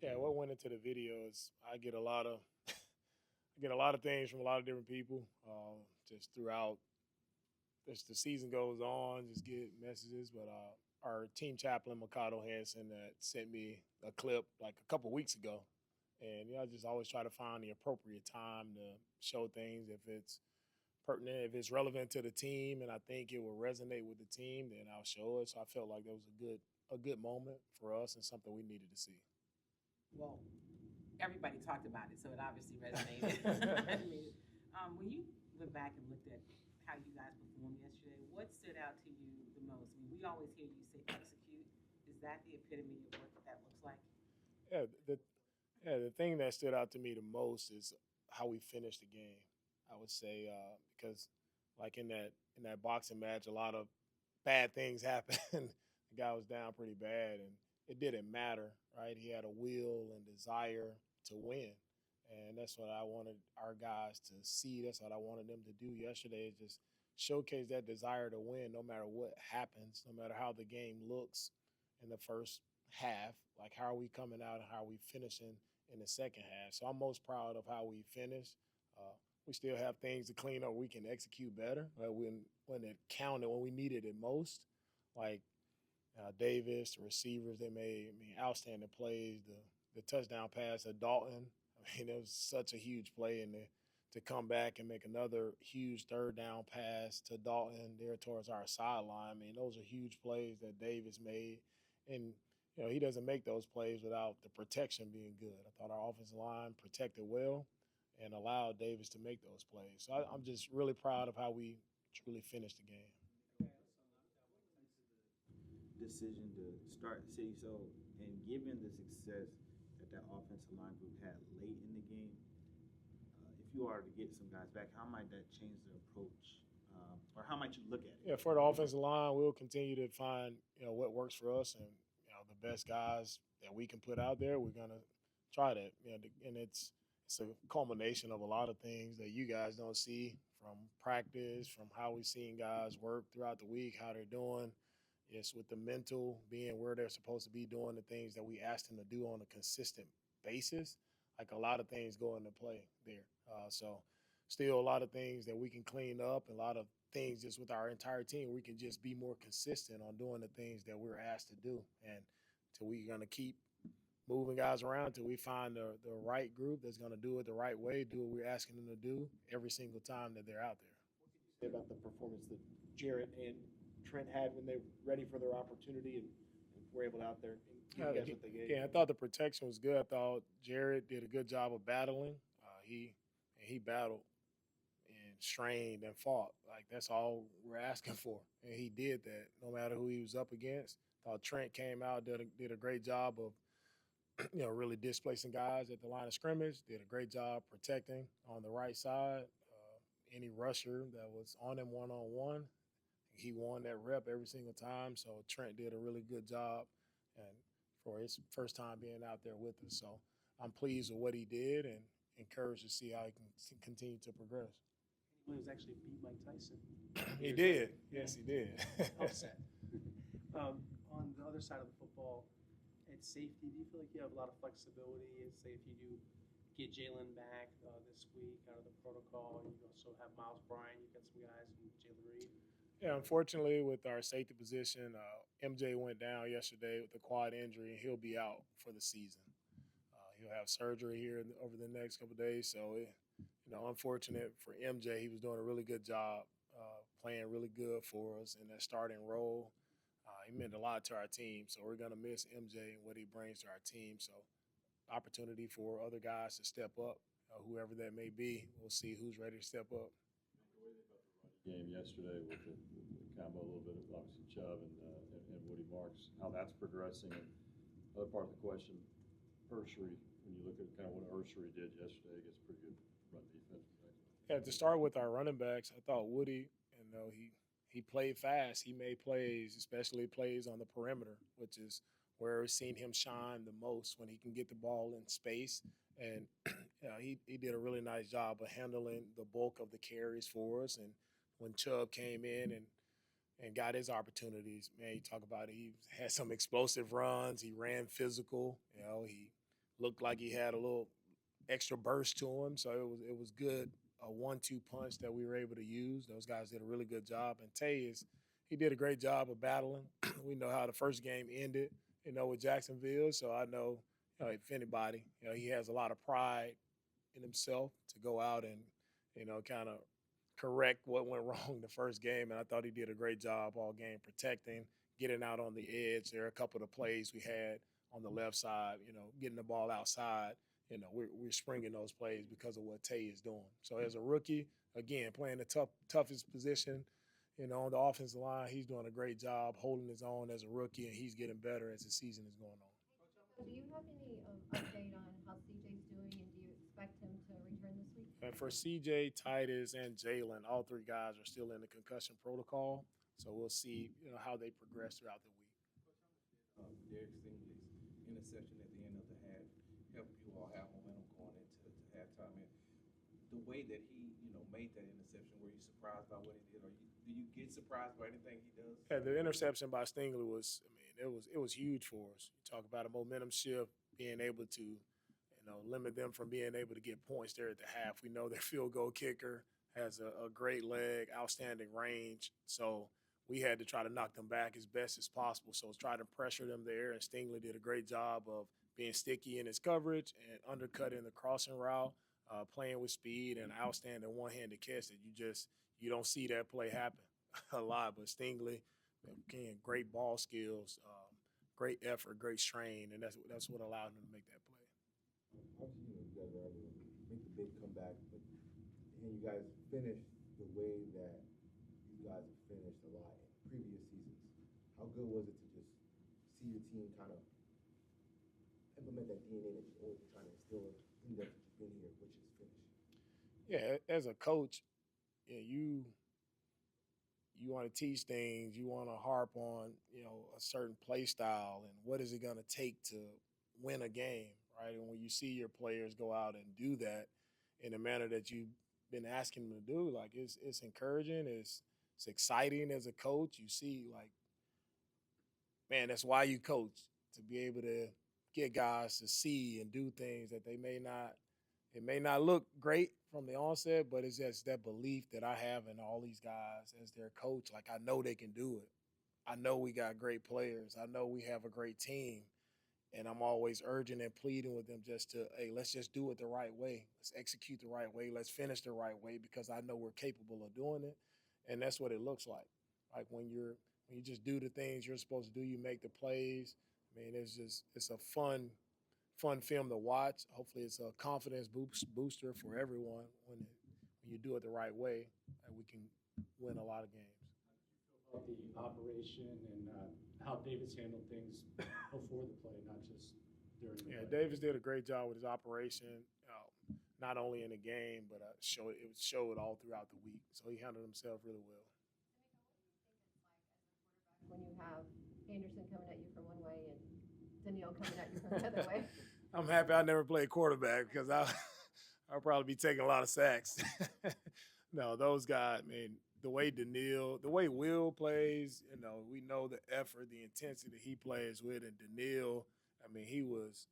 Yeah, what went into the video is I get a lot of I get a lot of things from a lot of different people. Just throughout as the season goes on, just get messages. But our team chaplain Mikado Hansen that sent me a clip like a couple weeks ago, and I just always try to find the appropriate time to show things if it's pertinent, if it's relevant to the team, and I think it will resonate with the team, then I'll show it. So I felt like that was a good moment for us and something we needed to see. Well, everybody talked about it, so it obviously resonated. resonated. When you went back and looked at how you guys performed yesterday, what stood out to you the most? I mean, we always hear you say execute. Is that the epitome of what that looks like? Yeah, the thing that stood out to me the most is how we finished the game. I would say because like in that boxing match, a lot of bad things happened. The guy was down pretty bad, and it didn't matter, right? He had a will and desire to win, and that's what I wanted our guys to see. That's what I wanted them to do yesterday. Is just showcase that desire to win, no matter what happens, no matter how the game looks in the first half. Like how are we coming out and how are we finishing in the second half? So I'm most proud of how we finished. Uh, we still have things to clean up. We can execute better. When it counted, when we needed it most, like Davis, the receivers they made, outstanding plays. The touchdown pass to Dalton. It was such a huge play, and to come back and make another huge third down pass to Dalton there towards our sideline. Those are huge plays that Davis made, and he doesn't make those plays without the protection being good. I thought our offensive line protected well and allowed Davis to make those plays. So I'm just really proud of how we truly finished the game. Decision to start City So, and given the success that offensive line group had late in the game, if you are to get some guys back, how might that change the approach, or how might you look at it? Yeah, for the offensive line, we'll continue to find what works for us, and the best guys that we can put out there. We're gonna try that. And it's a culmination of a lot of things that you guys don't see from practice, from how we've seen guys work throughout the week, how they're doing. It's with the mental being where they're supposed to be doing the things that we ask them to do on a consistent basis. Like a lot of things go into play there. So still a lot of things that we can clean up, and a lot of things just with our entire team. We can just be more consistent on doing the things that we're asked to do. And till we're going to keep moving guys around till we find the right group that's going to do it the right way, do what we're asking them to do every single time that they're out there. Say about the performance that Jarrett and Trent had when they were ready for their opportunity and were able to out there and give you guys what they gave? Yeah, I thought the protection was good. I thought Jared did a good job of battling. He battled and strained and fought. Like that's all we're asking for, and he did that no matter who he was up against. Thought Trent came out did a great job of really displacing guys at the line of scrimmage. Did a great job protecting on the right side. Any rusher that was on him one-on-one, he won that rep every single time. So Trent did a really good job, and for his first time being out there with us. So I'm pleased with what he did and encouraged to see how he can continue to progress. Williams actually beat Mike Tyson. He did. Yes, he did. Upset. On the other side of the football, at safety, do you feel like you have a lot of flexibility? And say if you do get Jalen back this week out of the protocol, you also have Miles Bryant, you've got some guys, and Jalen Reed. Yeah, unfortunately, with our safety position, MJ went down yesterday with a quad injury, and he'll be out for the season. He'll have surgery here over the next couple of days. So, unfortunate for MJ. He was doing a really good job, playing really good for us in that starting role. He meant a lot to our team. So we're going to miss MJ and what he brings to our team. So opportunity for other guys to step up, whoever that may be. We'll see who's ready to step up. Game yesterday with the combo a little bit of obviously Chubb and Woody Marks, how that's progressing. And other part of the question, Ursery, when you look at kind of what Ursery did yesterday against pretty good run defense. Yeah, to start with our running backs, I thought Woody, he played fast. He made plays, especially plays on the perimeter, which is where we've seen him shine the most when he can get the ball in space. And he did a really nice job of handling the bulk of the carries for us. And when Chubb came in and got his opportunities, man, you talk about it, he had some explosive runs. He ran physical. He looked like he had a little extra burst to him. So it was good, a 1-2 punch that we were able to use. Those guys did a really good job. And he did a great job of battling. We know how the first game ended, with Jacksonville. So I know, if anybody, he has a lot of pride in himself to go out and, kind of correct what went wrong the first game. And I thought he did a great job all game protecting, getting out on the edge. There are a couple of plays we had on the left side, getting the ball outside. We're springing those plays because of what Tay is doing. So as a rookie, again, playing the toughest position, on the offensive line, he's doing a great job holding his own as a rookie, and he's getting better as the season is going on. So do you have any update on how CJ's doing, and do you expect him to return this week? And for CJ, Titus, and Jalen, all three guys are still in the concussion protocol. So we'll see, how they progress throughout the week. Derek Stingley's interception at the end of the half helped you all have momentum going into halftime. And the way that he, made that interception, were you surprised by what he did? Do you get surprised by anything he does? Yeah, the interception by Stingley was, it was huge for us. You talk about a momentum shift, being able to, limit them from being able to get points there at the half. We know their field goal kicker has a great leg, outstanding range. So we had to try to knock them back as best as possible. So try to pressure them there, and Stingley did a great job of being sticky in his coverage and undercutting the crossing route, playing with speed, and outstanding one-handed catch that you don't see that play happen a lot. But Stingley, again, great ball skills, great effort, great strain, and that's what allowed him to make that play. Obviously, you guys were able to make the big comeback, but you guys finished the way that you guys have finished a lot in previous seasons. How good was it to just see your team kind of implement that DNA that you're always trying to instill in that you've been here, which is finish? Yeah, as a coach, you want to teach things, you want to harp on, a certain play style and what is it going to take to win a game, right? And when you see your players go out and do that in a manner that you've been asking them to do, like it's encouraging, it's exciting as a coach. You see, like, man, that's why you coach, to be able to get guys to see and do things that it may not look great from the onset, but it's just that belief that I have in all these guys as their coach. Like, I know they can do it. I know we got great players. I know we have a great team. And I'm always urging and pleading with them hey, let's just do it the right way. Let's execute the right way. Let's finish the right way, because I know we're capable of doing it. And that's what it looks like. Like when you just do the things you're supposed to do, you make the plays. I mean, it's a fun film to watch. Hopefully it's a confidence booster for everyone when you do it the right way, and we can win a lot of games. About the operation and how Davis handled things before the play, not just during the play. Davis did a great job with his operation, not only in the game, but it showed all throughout the week. So he handled himself really well. When you have Anderson coming at you from one way and Danielle coming at you from the other way. I'm happy I never played quarterback, because I'll probably be taking a lot of sacks. No, those guys, I mean, the way Will plays, we know the effort, the intensity he plays with, and Danielle, I mean, he was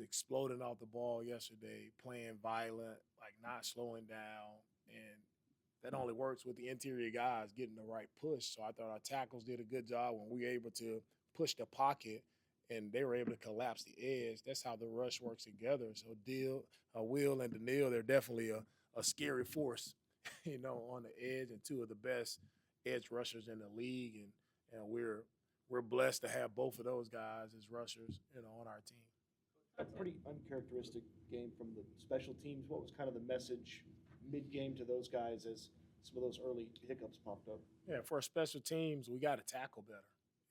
exploding off the ball yesterday, playing violent, like not slowing down, and that only works with the interior guys getting the right push. So I thought our tackles did a good job when we were able to push the pocket, and they were able to collapse the edge. That's how the rush works together. So Will and Danielle, they're definitely a scary force, on the edge, and two of the best edge rushers in the league. And we're blessed to have both of those guys as rushers, on our team. A pretty uncharacteristic game from the special teams. What was kind of the message mid-game to those guys as some of those early hiccups popped up? Yeah, for special teams, we got to tackle better.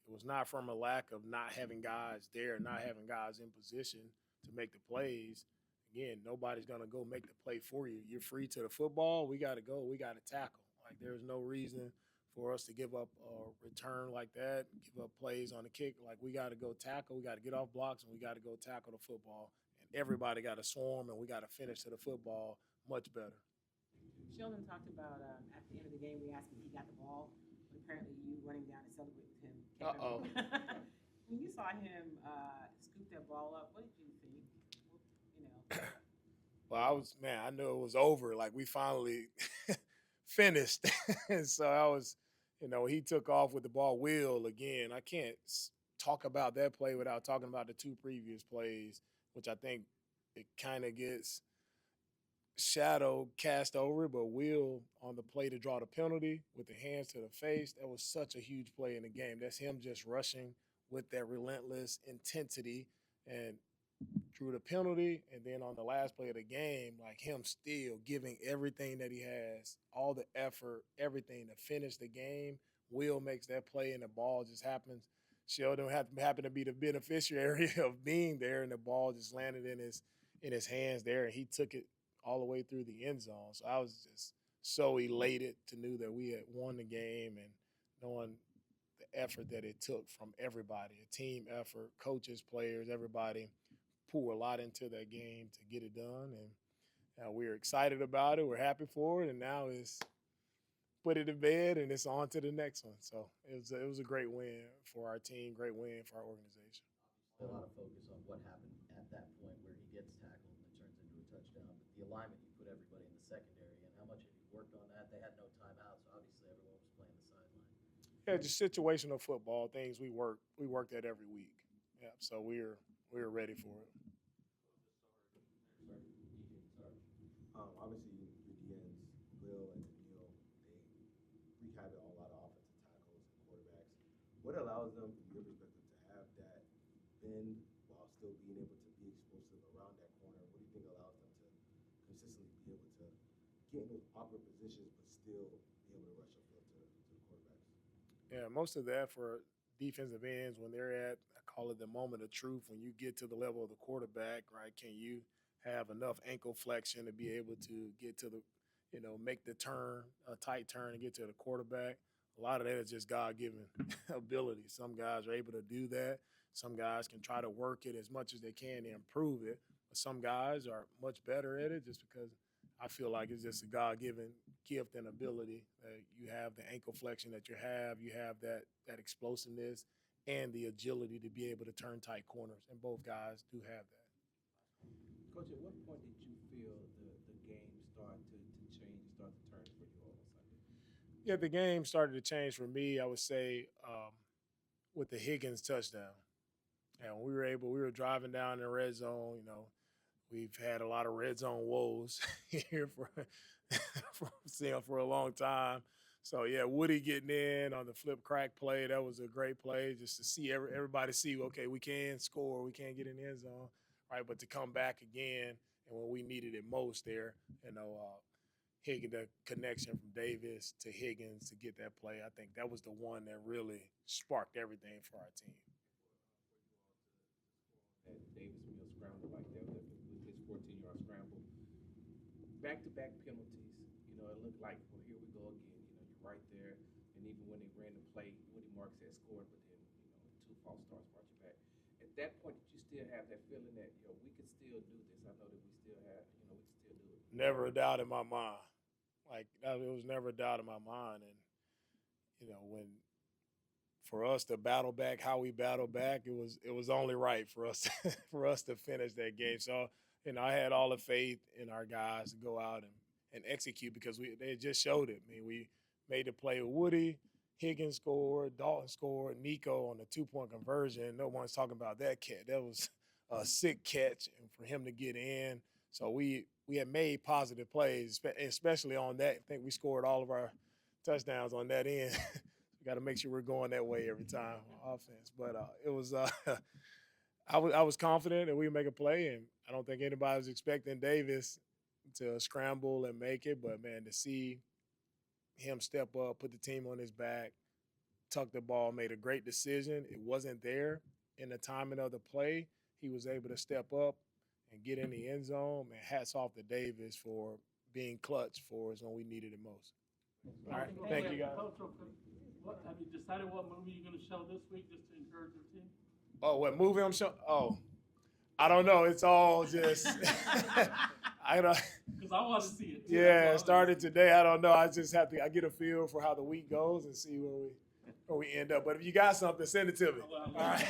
It was not from a lack of not having guys there, not having guys in position to make the plays. Again, nobody's going to go make the play for you. You're free to the football. We got to go. We got to tackle. Like, there's no reason for us to give up a return like that, give up plays on the kick. Like, we got to go tackle. We got to get off blocks, and we got to go tackle the football. And everybody got to swarm, and we got to finish to the football much better. Sheldon talked about at the end of the game, we asked him if he got the ball, but apparently you running down to celebrate with him. Uh-oh. When you saw him scoop that ball up, what did you think? Well, I knew it was over. Like we finally finished. And so I was, he took off with the ball. Will, again, I can't talk about that play without talking about the two previous plays, which I think it kind of gets shadow cast over it. But Will on the play to draw the penalty with the hands to the face, that was such a huge play in the game. That's him just rushing with that relentless intensity and drew the penalty, and then on the last play of the game, like him still giving everything that he has, all the effort, everything to finish the game. Will makes that play, and the ball just happens. Sheldon happened to be the beneficiary of being there, and the ball just landed in his hands there, and he took it all the way through the end zone. So I was just so elated to know that we had won the game, and knowing the effort that it took from everybody, a team effort, coaches, players, everybody pour a lot into that game to get it done, and we're excited about it. We're happy for it, and now it's put it to bed, and it's on to the next one. So it was a great win for our team, great win for our organization. A lot of focus on what happened at that point where he gets tackled and it turns into a touchdown. But the alignment, you put everybody in the secondary, and how much have you worked on that? They had no timeout, so obviously everyone was playing the sideline. Yeah, just situational football things we work at every week. Yeah, so we're ready for it. Obviously, your DNs, Will and Neil, they wreak havoc on a lot of offensive tackles and quarterbacks. What allows them, from your perspective, to have that bend while still being able to be explosive around that corner? What do you think allows them to consistently be able to get in those awkward positions but still be able to rush upfield to the quarterbacks? Yeah, most of that for defensive ends when they're at, I call it the moment of truth. When you get to the level of the quarterback, right? Can you have enough ankle flexion to be able to get to the, make the turn, a tight turn, and get to the quarterback? A lot of that is just God given ability. Some guys are able to do that. Some guys can try to work it as much as they can to improve it. But some guys are much better at it just because I feel like it's just a God given gift and ability. You have the ankle flexion that you have that explosiveness and the agility to be able to turn tight corners. And both guys do have that. Coach, at what point did you feel the game start to change and start to turn for you all on Sunday? Yeah, the game started to change for me, I would say, with the Higgins touchdown. And we were driving down the red zone, we've had a lot of red zone woes here for a long time. So, yeah, Woody getting in on the flip crack play, that was a great play just to see everybody see, okay, we can score, we can't get in the end zone, right? But to come back again and when we needed it most there, Higgins, the connection from Davis to Higgins to get that play, I think that was the one that really sparked everything for our team. That Davis Mills scramble like that with his 14-yard scramble. Back-to-back penalties. It looked like, well, here we go again. You're right there. And even when they ran the play, Woody Marks had scored, but then, two false starts brought you back. At that point, did you still have that feeling that, we can still do this? I know that we still have, we can still do it. Never a doubt in my mind. It was never a doubt in my mind. And, when for us to battle back how we battled back, it was only right for us for us to finish that game. So, I had all the faith in our guys to go out and execute because they just showed it. I mean, we made the play with Woody, Higgins scored, Dalton scored, Nico on the 2-point conversion. No one's talking about that catch. That was a sick catch, and for him to get in. So we had made positive plays, especially on that. I think we scored all of our touchdowns on that end. We got to make sure we're going that way every time on offense. But it was I was confident that we would make a play, and I don't think anybody was expecting Davis to scramble and make it. But, man, to see him step up, put the team on his back, tuck the ball, made a great decision. It wasn't there in the timing of the play. He was able to step up and get in the end zone. Man, hats off to Davis for being clutch for us when we needed it most. All right, thank you, guys. Have you decided what movie you're going to show this week just to encourage your team? Oh, what movie I'm showing? Oh, I don't know. It's all just I don't. Because I want to see it. Yeah, it started today. I don't know. I just have to. I get a feel for how the week goes and see where we end up. But if you got something, send it to me. All right.